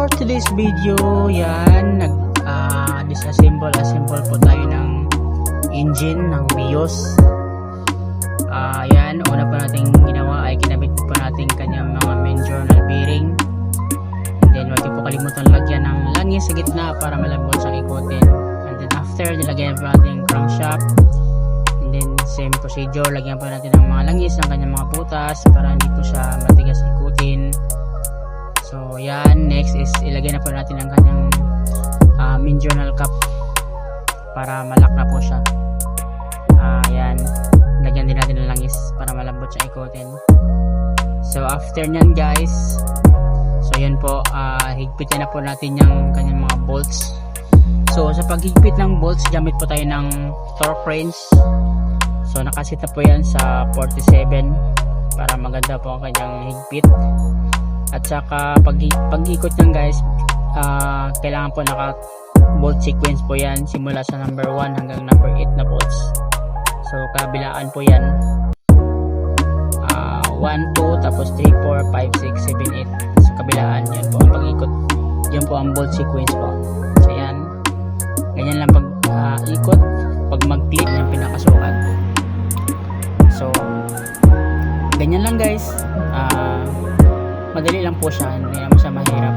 for today's video, yan, assemble po tayo ng engine ng Vios. Yan, una po nating ginawa ay kinabit po natin kanyang mga main journal bearing. And then, huwag po kalimutan lagyan ng langis sa gitna para malambot siyang ikutin. And then after, nilagyan po natin yung crankshaft. And then, same procedure, lagyan po natin ng mga langis ng kanyang mga butas para hindi po siya matigas ikutin. So yan, next is ilagay na po natin ang kanyang main journal cap para malak na po siya. Yan, lagyan din natin ng langis para malambot siya ikutin. So after nyan guys, so yan po, higpitin na po natin yung kanyang mga bolts. So sa paghigpit ng bolts, gamit po tayo ng torque wrench. So nakasit na po yan sa 47 para maganda po ang kanyang higpit. At saka pag-ikot nyan guys, kailangan po naka bolt sequence po yan, simula sa number 1 hanggang number 8 na bolts. So kabilaan po yan, 1, 2, tapos 3, 4, 5, 6, 7, 8 sa kabilaan. Yan po ang pag-ikot, yan po ang bolt sequence po. So yan, ganyan lang pag-ikot. Pag mag-click yung pinakasukat. So ganyan lang guys, madali lang po siya, hindi naman siya mahirap.